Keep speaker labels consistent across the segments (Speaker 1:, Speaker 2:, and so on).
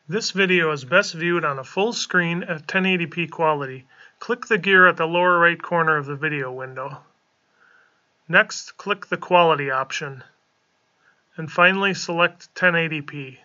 Speaker 1: This video is best viewed on a full screen at 1080p quality. Click the gear at the lower right corner of the video window. Next, click the quality option. And finally, select 1080p.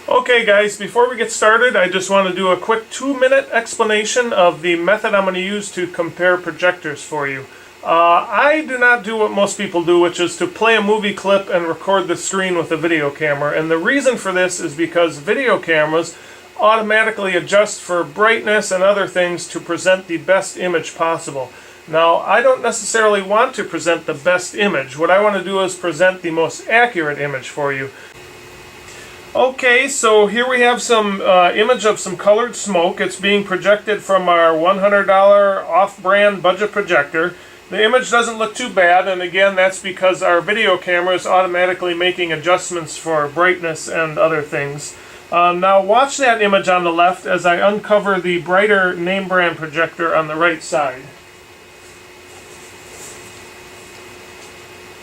Speaker 1: Okay guys, before we get started, I just want to do a quick 2-minute explanation of the method I'm going to use to compare projectors for you. I do not do what most people do, which is to play a movie clip and record the screen with a video camera. And the reason for this is because video cameras automatically adjust for brightness and other things to present the best image possible. Now, I don't necessarily want to present the best image. What I want to do is present the most accurate image for you. Okay, so here we have some image of some colored smoke. It's being projected from our $100 off-brand budget projector. The image doesn't look too bad, and again, that's because our video camera is automatically making adjustments for brightness and other things. Now watch that image on the left as I uncover the brighter name brand projector on the right side.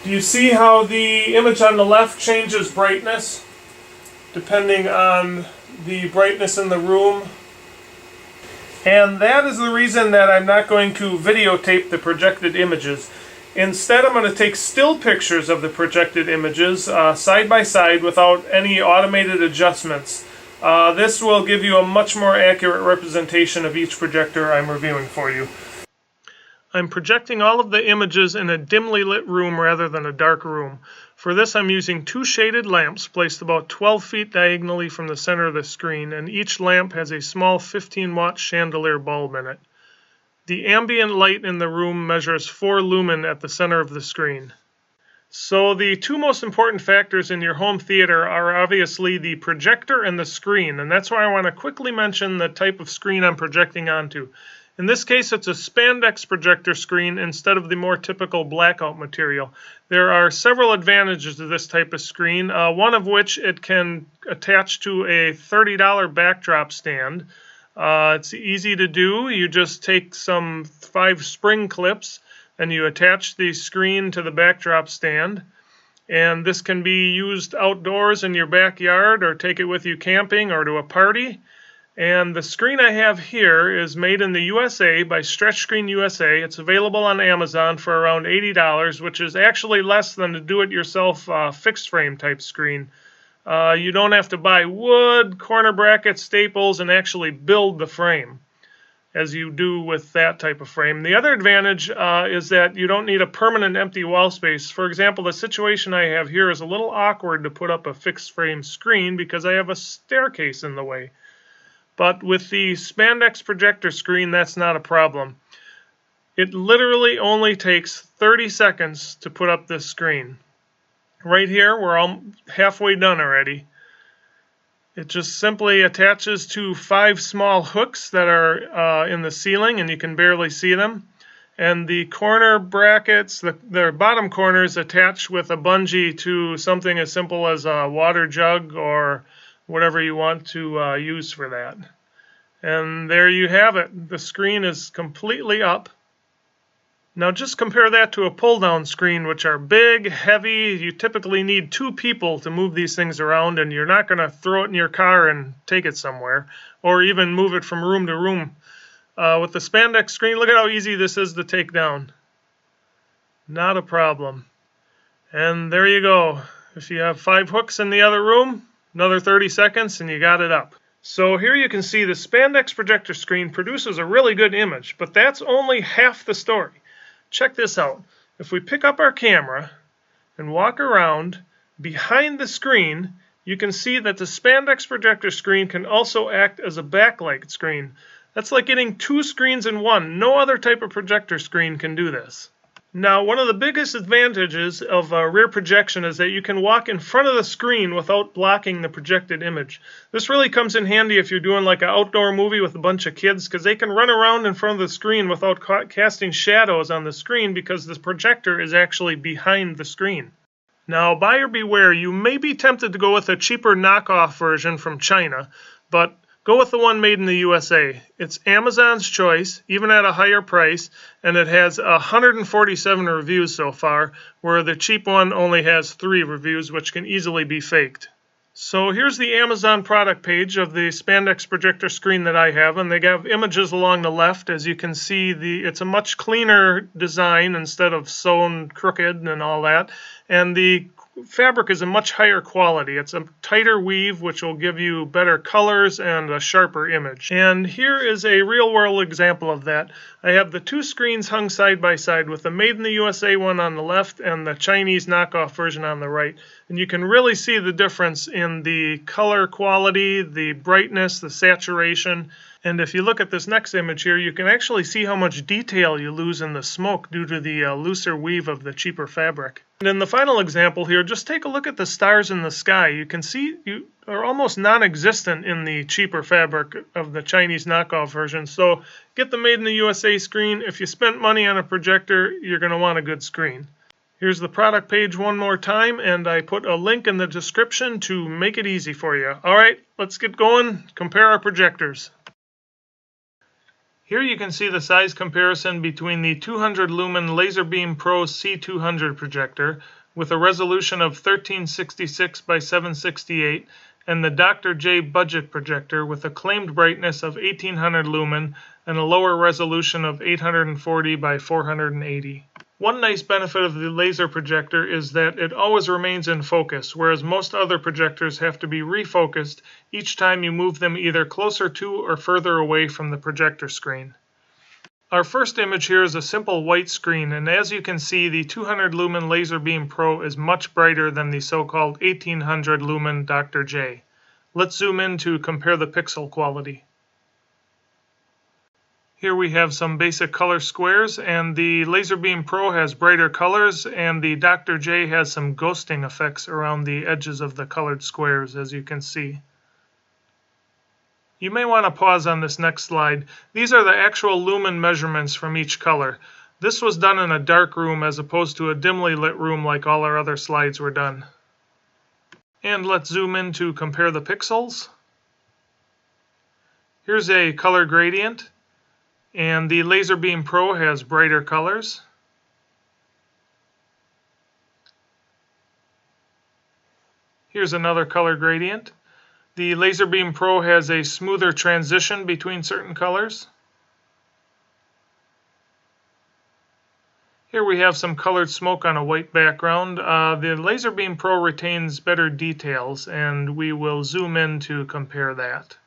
Speaker 1: Do you see how the image on the left changes brightness depending on the brightness in the room? And that is the reason that I'm not going to videotape the projected images. Instead, I'm going to take still pictures of the projected images side by side without any automated adjustments. This will give you a much more accurate representation of each projector I'm reviewing for you. I'm projecting all of the images in a dimly lit room rather than a dark room. For this, I'm using 2 shaded lamps placed about 12 feet diagonally from the center of the screen, and each lamp has a small 15-watt chandelier bulb in it. The ambient light in the room measures 4 lumen at the center of the screen. So the 2 most important factors in your home theater are obviously the projector and the screen, and that's why I want to quickly mention the type of screen I'm projecting onto. In this case, it's a Spandex projector screen instead of the more typical blackout material. There are several advantages to this type of screen, one of which it can attach to a $30 backdrop stand. It's easy to do. You just take some 5 spring clips and you attach the screen to the backdrop stand. And this can be used outdoors in your backyard, or take it with you camping or to a party. And the screen I have here is made in the USA by Stretch Screen USA. It's available on Amazon for around $80, which is actually less than a do-it-yourself fixed frame type screen. You don't have to buy wood, corner brackets, staples, and actually build the frame as you do with that type of frame. The other advantage is that you don't need a permanent empty wall space. For example, the situation I have here is a little awkward to put up a fixed frame screen because I have a staircase in the way. But with the Spandex projector screen, that's not a problem. It literally only takes 30 seconds to put up this screen. Right here, we're all halfway done already. It just simply attaches to 5 small hooks that are in the ceiling, and you can barely see them. And the corner brackets, the bottom corners, attach with a bungee to something as simple as a water jug or whatever you want to use for that. And there you have it. The screen is completely up. Now just compare that to a pull-down screen, which are big, heavy. You typically need 2 people to move these things around, and you're not going to throw it in your car and take it somewhere, or even move it from room to room. With the Spandex screen, look at how easy this is to take down. Not a problem. And there you go. If you have 5 hooks in the other room, another 30 seconds and you got it up. So here you can see the Spandex projector screen produces a really good image, but that's only half the story. Check this out. If we pick up our camera and walk around behind the screen, you can see that the Spandex projector screen can also act as a backlight screen. That's like getting 2 screens in one. No other type of projector screen can do this. Now, one of the biggest advantages of rear projection is that you can walk in front of the screen without blocking the projected image. This really comes in handy if you're doing like an outdoor movie with a bunch of kids, because they can run around in front of the screen without casting shadows on the screen because the projector is actually behind the screen. Now, buyer beware, you may be tempted to go with a cheaper knockoff version from China, but Go with the one made in the USA. It's Amazon's choice, even at a higher price, and it has 147 reviews so far, where the cheap one only has 3 reviews, which can easily be faked. So here's the Amazon product page of the Spandex projector screen that I have, and they have images along the left. As you can see, it's a much cleaner design instead of sewn crooked and all that, and the fabric is a much higher quality. It's a tighter weave, which will give you better colors and a sharper image. And here is a real-world example of that. I have the 2 screens hung side by side, with the made in the USA one on the left and the Chinese knockoff version on the right. And you can really see the difference in the color quality, the brightness, the saturation. And if you look at this next image here, you can actually see how much detail you lose in the smoke due to the looser weave of the cheaper fabric. And in the final example here, just take a look at the stars in the sky. You can see you are almost non-existent in the cheaper fabric of the Chinese knockoff version. So get the made in the USA screen. If you spent money on a projector, you're going to want a good screen. Here's the product page one more time, and I put a link in the description to make it easy for you. All right, let's get going. Compare our projectors. Here you can see the size comparison between the 200 lumen Laser Beam Pro C200 projector with a resolution of 1366 by 768 and the Dr. J budget projector with a claimed brightness of 1800 lumen and a lower resolution of 840 by 480. One nice benefit of the laser projector is that it always remains in focus, whereas most other projectors have to be refocused each time you move them either closer to or further away from the projector screen. Our first image here is a simple white screen, and as you can see, the 200 lumen Laser Beam Pro is much brighter than the so-called 1800 lumen Dr. J. Let's zoom in to compare the pixel quality. Here we have some basic color squares, and the Laser Beam Pro has brighter colors, and the Dr. J has some ghosting effects around the edges of the colored squares, as you can see. You may want to pause on this next slide. These are the actual lumen measurements from each color. This was done in a dark room as opposed to a dimly lit room like all our other slides were done. And let's zoom in to compare the pixels. Here's a color gradient. And the Laser Beam Pro has brighter colors. Here's another color gradient. The Laser Beam Pro has a smoother transition between certain colors. Here we have some colored smoke on a white background. The Laser Beam Pro retains better details, and we will zoom in to compare that.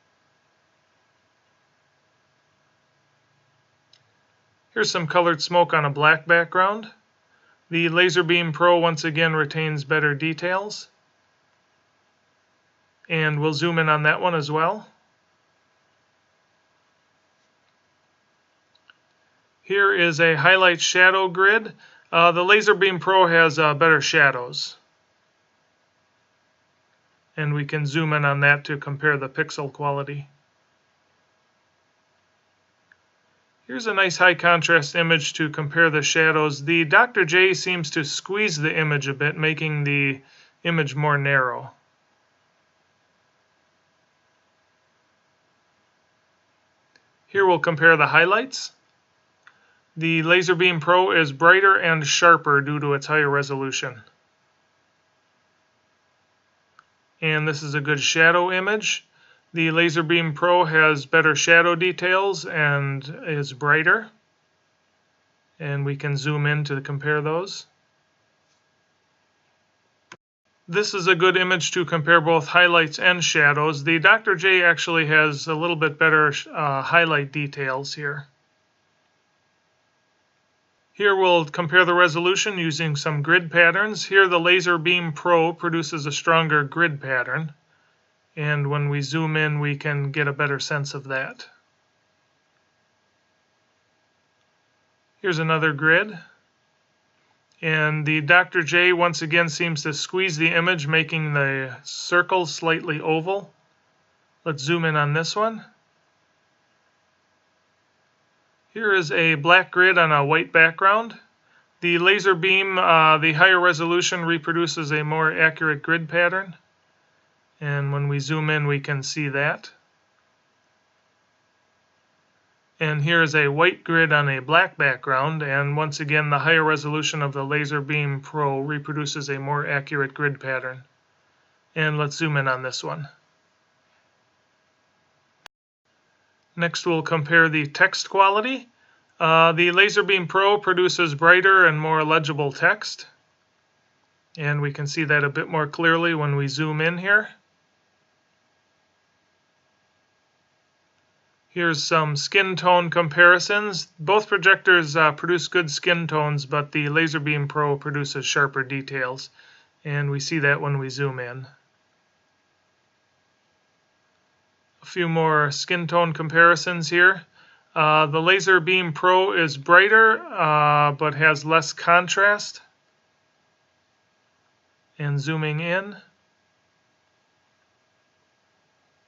Speaker 1: Here's some colored smoke on a black background. The Laser Beam Pro once again retains better details. And we'll zoom in on that one as well. Here is a highlight shadow grid. The Laser Beam Pro has better shadows. And we can zoom in on that to compare the pixel quality. Here's a nice high contrast image to compare the shadows. The Dr. J seems to squeeze the image a bit, making the image more narrow. Here we'll compare the highlights. The Laser Beam Pro is brighter and sharper due to its higher resolution. And this is a good shadow image. The Laser Beam Pro has better shadow details and is brighter. And we can zoom in to compare those. This is a good image to compare both highlights and shadows. The Dr. J actually has a little bit better highlight details here. Here we'll compare the resolution using some grid patterns. Here the Laser Beam Pro produces a stronger grid pattern. And when we zoom in, we can get a better sense of that. Here's another grid. And the Dr. J once again seems to squeeze the image, making the circles slightly oval. Let's zoom in on this one. Here is a black grid on a white background. The Laser Beam, the higher resolution, reproduces a more accurate grid pattern. And when we zoom in, we can see that. And here is a white grid on a black background, and once again the higher resolution of the Laser Beam Pro reproduces a more accurate grid pattern. And let's zoom in on this one. Next we'll compare the text quality. The Laser Beam Pro produces brighter and more legible text, and we can see that a bit more clearly when we zoom in here. Here's some skin tone comparisons. Both projectors produce good skin tones, but the Laser Beam Pro produces sharper details, and we see that when we zoom in. A few more skin tone comparisons here. The Laser Beam Pro is brighter, but has less contrast. And zooming in.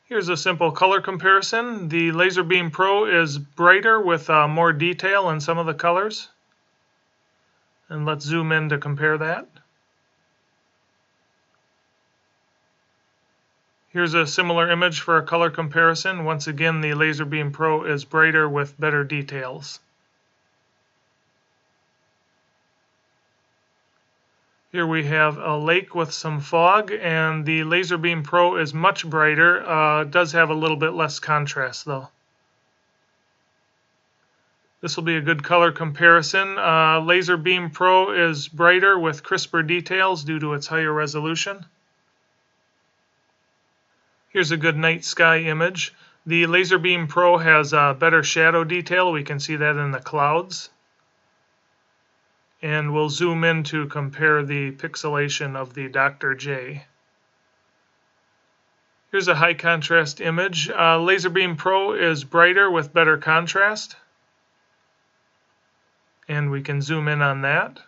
Speaker 1: Here's a simple color comparison. The Laser Beam Pro is brighter with more detail in some of the colors. And let's zoom in to compare that. Here's a similar image for a color comparison. Once again, the Laser Beam Pro is brighter with better details. Here we have a lake with some fog, and the Laser Beam Pro is much brighter. It does have a little bit less contrast though. This will be a good color comparison. Laser Beam Pro is brighter with crisper details due to its higher resolution. Here's a good night sky image. The Laser Beam Pro has better shadow detail. We can see that in the clouds. And we'll zoom in to compare the pixelation of the Dr. J. Here's a high contrast image. Laser Beam Pro is brighter with better contrast. And we can zoom in on that.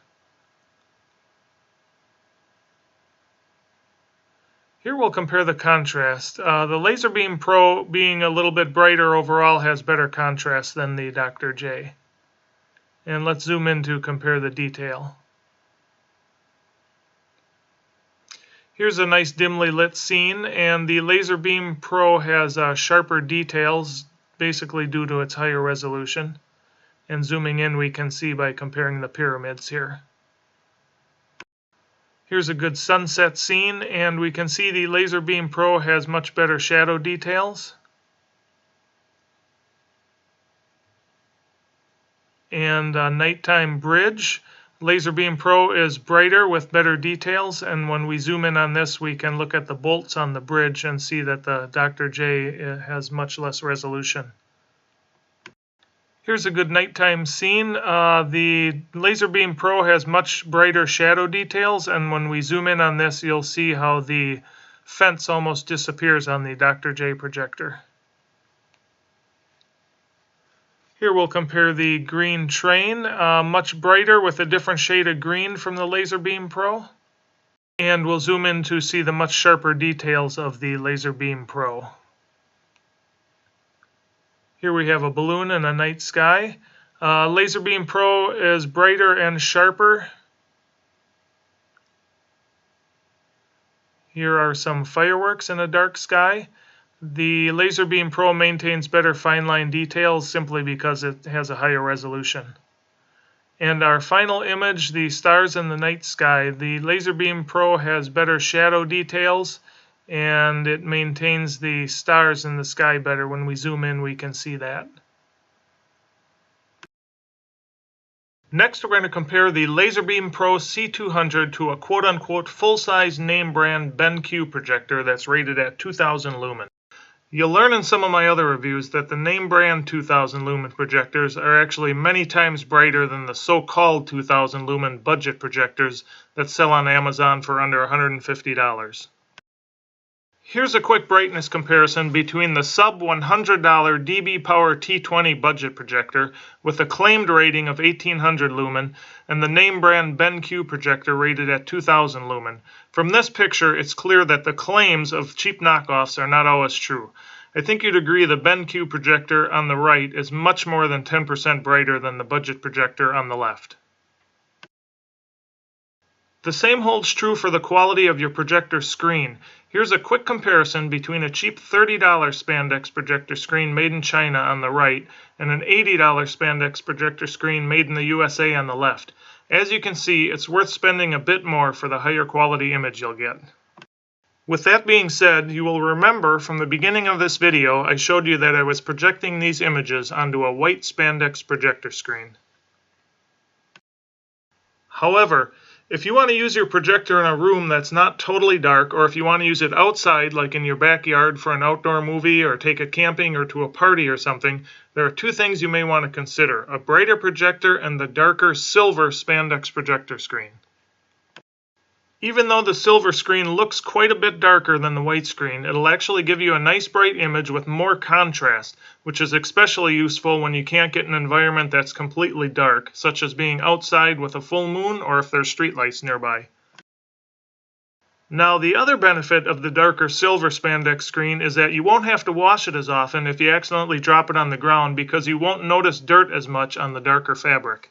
Speaker 1: Here we'll compare the contrast. The Laser Beam Pro, being a little bit brighter overall, has better contrast than the Dr. J. And let's zoom in to compare the detail. Here's a nice dimly lit scene, and the Laser Beam Pro has sharper details, basically due to its higher resolution. And zooming in, we can see by comparing the pyramids here. Here's a good sunset scene, and we can see the Laser Beam Pro has much better shadow details. And a nighttime bridge. Laser Beam Pro is brighter with better details, and when we zoom in on this, we can look at the bolts on the bridge and see that the Dr. J has much less resolution. Here's a good nighttime scene. The Laser Beam Pro has much brighter shadow details, and when we zoom in on this, you'll see how the fence almost disappears on the Dr. J projector. Here we'll compare the green train, much brighter with a different shade of green from the Laser Beam Pro. And we'll zoom in to see the much sharper details of the Laser Beam Pro. Here we have a balloon and a night sky. Laser Beam Pro is brighter and sharper. Here are some fireworks in a dark sky. The Laser Beam Pro maintains better fine line details simply because it has a higher resolution. And our final image, the stars in the night sky. The Laser Beam Pro has better shadow details, and it maintains the stars in the sky better. When we zoom in, we can see that. Next, we're going to compare the Laser Beam Pro C200 to a quote-unquote full-size name brand BenQ projector that's rated at 2000 lumen. You'll learn in some of my other reviews that the name brand 2000 lumen projectors are actually many times brighter than the so-called 2000 lumen budget projectors that sell on Amazon for under $150. Here's a quick brightness comparison between the sub-$100 dB Power T20 budget projector with a claimed rating of 1800 lumen and the name brand BenQ projector rated at 2000 lumen. From this picture, it's clear that the claims of cheap knockoffs are not always true. I think you'd agree the BenQ projector on the right is much more than 10% brighter than the budget projector on the left. The same holds true for the quality of your projector screen. Here's a quick comparison between a cheap $30 Spandex projector screen made in China on the right and an $80 Spandex projector screen made in the USA on the left. As you can see, it's worth spending a bit more for the higher quality image you'll get. With that being said, you will remember from the beginning of this video I showed you that I was projecting these images onto a white Spandex projector screen. However, if you want to use your projector in a room that's not totally dark, or if you want to use it outside, like in your backyard for an outdoor movie, or take it camping or to a party or something, there are two things you may want to consider: a brighter projector and the darker silver Spandex projector screen. Even though the silver screen looks quite a bit darker than the white screen, it'll actually give you a nice bright image with more contrast, which is especially useful when you can't get an environment that's completely dark, such as being outside with a full moon or if there's streetlights nearby. Now, the other benefit of the darker silver Spandex screen is that you won't have to wash it as often if you accidentally drop it on the ground, because you won't notice dirt as much on the darker fabric.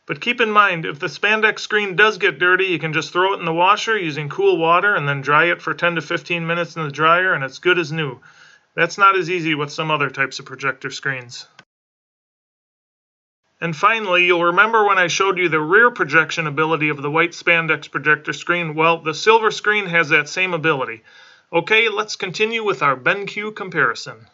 Speaker 1: But keep in mind, if the Spandex screen does get dirty, you can just throw it in the washer using cool water and then dry it for 10 to 15 minutes in the dryer and it's good as new. That's not as easy with some other types of projector screens. And finally, you'll remember when I showed you the rear projection ability of the white Spandex projector screen. Well, the silver screen has that same ability. Okay, let's continue with our BenQ comparison.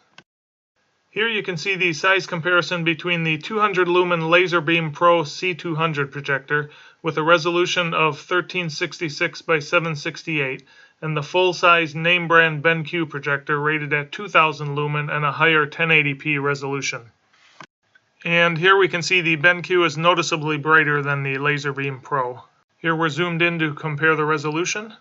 Speaker 1: Here you can see the size comparison between the 200 lumen Laser Beam Pro C200 projector with a resolution of 1366 by 768 and the full-size name brand BenQ projector rated at 2000 lumen and a higher 1080p resolution. And here we can see the BenQ is noticeably brighter than the Laser Beam Pro. Here we're zoomed in to compare the resolution.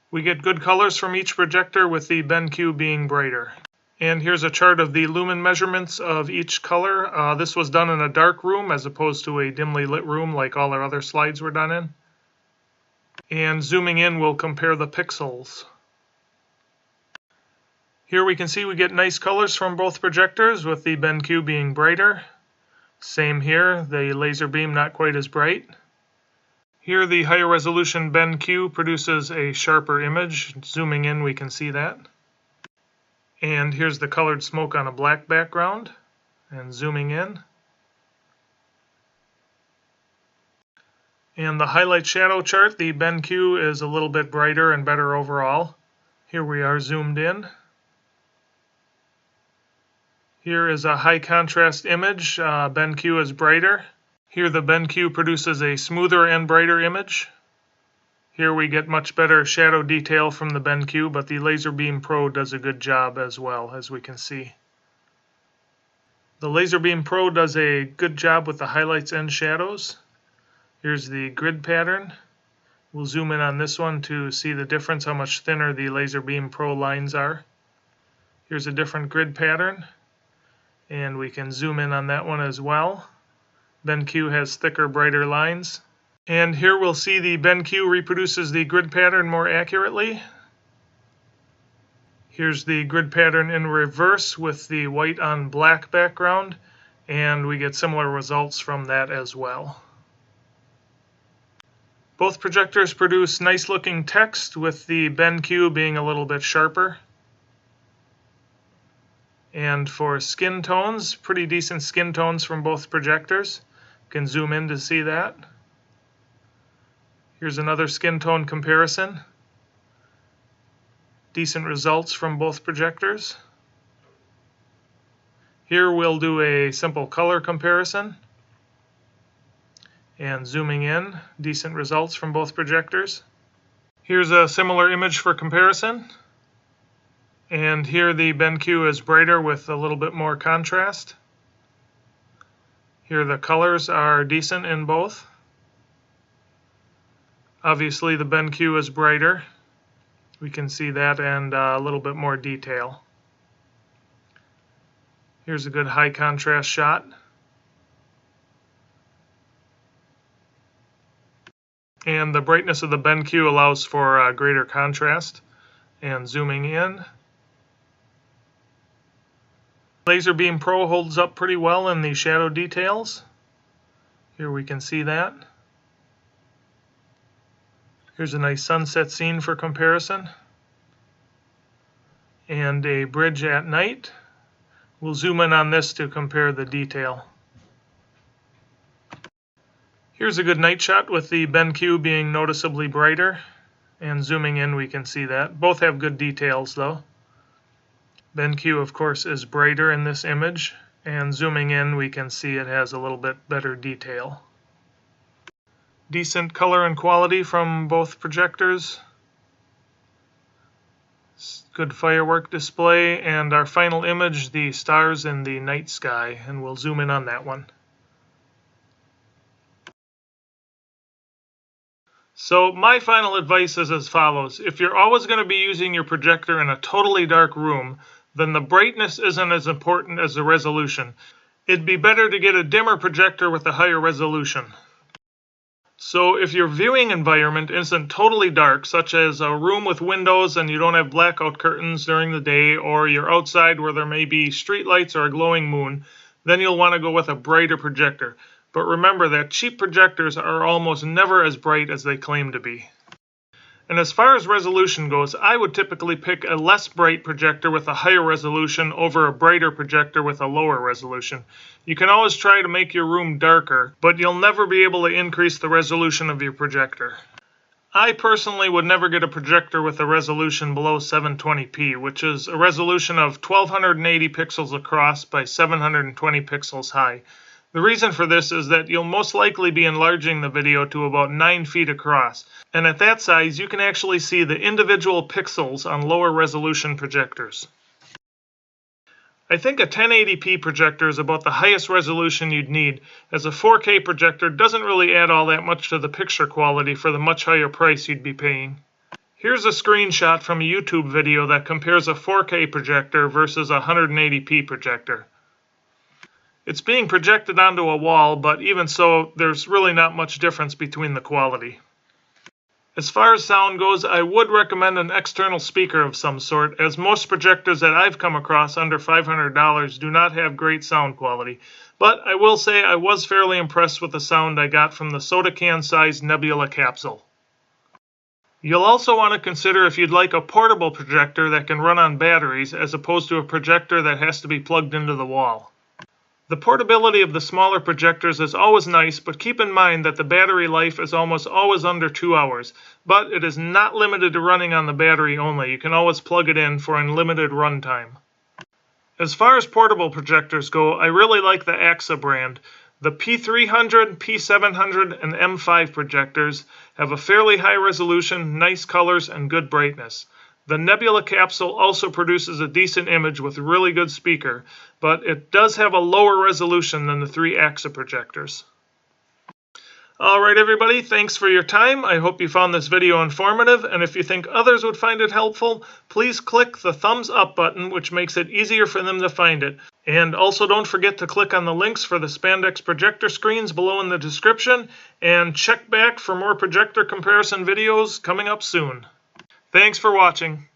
Speaker 1: We get good colors from each projector, with the BenQ being brighter. And here's a chart of the lumen measurements of each color. This was done in a dark room as opposed to a dimly lit room like all our other slides were done in. And zooming in, we'll compare the pixels. Here we can see we get nice colors from both projectors, with the BenQ being brighter. Same here, the Laser Beam not quite as bright. Here the higher resolution BenQ produces a sharper image. Zooming in, we can see that. And here's the colored smoke on a black background, and zooming in. And the highlight shadow chart, the BenQ is a little bit brighter and better overall. Here we are zoomed in. Here is a high contrast image. BenQ is brighter. Here the BenQ produces a smoother and brighter image. Here we get much better shadow detail from the BenQ, but the Laser Beam Pro does a good job as well, as we can see. The Laser Beam Pro does a good job with the highlights and shadows. Here's the grid pattern. We'll zoom in on this one to see the difference, how much thinner the Laser Beam Pro lines are. Here's a different grid pattern, and we can zoom in on that one as well. BenQ has thicker, brighter lines. And here we'll see the BenQ reproduces the grid pattern more accurately. Here's the grid pattern in reverse with the white on black background, and we get similar results from that as well. Both projectors produce nice looking text, with the BenQ being a little bit sharper. And for skin tones, pretty decent skin tones from both projectors. You can zoom in to see that. Here's another skin tone comparison. Decent results from both projectors. Here we'll do a simple color comparison. And zooming in, decent results from both projectors. Here's a similar image for comparison. And here the BenQ is brighter with a little bit more contrast. Here the colors are decent in both. Obviously the BenQ is brighter. We can see that, and a little bit more detail. Here's a good high contrast shot. And the brightness of the BenQ allows for greater contrast. And zooming in. Laser Beam Pro holds up pretty well in the shadow details. Here we can see that. Here's a nice sunset scene for comparison. And a bridge at night. We'll zoom in on this to compare the detail. Here's a good night shot with the BenQ being noticeably brighter. And zooming in we can see that. Both have good details though. BenQ of course is brighter in this image. And zooming in we can see it has a little bit better detail. Decent color and quality from both projectors. Good firework display, and our final image, the stars in the night sky, and we'll zoom in on that one. So my final advice is as follows. If you're always going to be using your projector in a totally dark room, then the brightness isn't as important as the resolution. It'd be better to get a dimmer projector with a higher resolution. So if your viewing environment isn't totally dark, such as a room with windows and you don't have blackout curtains during the day, or you're outside where there may be street lights or a glowing moon, then you'll want to go with a brighter projector. But remember that cheap projectors are almost never as bright as they claim to be. And as far as resolution goes, I would typically pick a less bright projector with a higher resolution over a brighter projector with a lower resolution. You can always try to make your room darker, but you'll never be able to increase the resolution of your projector. I personally would never get a projector with a resolution below 720p, which is a resolution of 1280 pixels across by 720 pixels high. The reason for this is that you'll most likely be enlarging the video to about 9 feet across, and at that size you can actually see the individual pixels on lower resolution projectors. I think a 1080p projector is about the highest resolution you'd need, as a 4K projector doesn't really add all that much to the picture quality for the much higher price you'd be paying. Here's a screenshot from a YouTube video that compares a 4K projector versus a 180p projector. It's being projected onto a wall, but even so, there's really not much difference between the quality. As far as sound goes, I would recommend an external speaker of some sort, as most projectors that I've come across under $500 do not have great sound quality. But I will say I was fairly impressed with the sound I got from the soda can-sized Nebula Capsule. You'll also want to consider if you'd like a portable projector that can run on batteries, as opposed to a projector that has to be plugged into the wall. The portability of the smaller projectors is always nice, but keep in mind that the battery life is almost always under 2 hours. But it is not limited to running on the battery only. You can always plug it in for unlimited runtime. As far as portable projectors go, I really like the AXA brand. The P300, P700, and M5 projectors have a fairly high resolution, nice colors, and good brightness. The Nebula Capsule also produces a decent image with a really good speaker, but it does have a lower resolution than the 3 AXA projectors. Alright everybody, thanks for your time. I hope you found this video informative, and if you think others would find it helpful, please click the thumbs up button, which makes it easier for them to find it. And also don't forget to click on the links for the Spandex projector screens below in the description, and check back for more projector comparison videos coming up soon. Thanks for watching.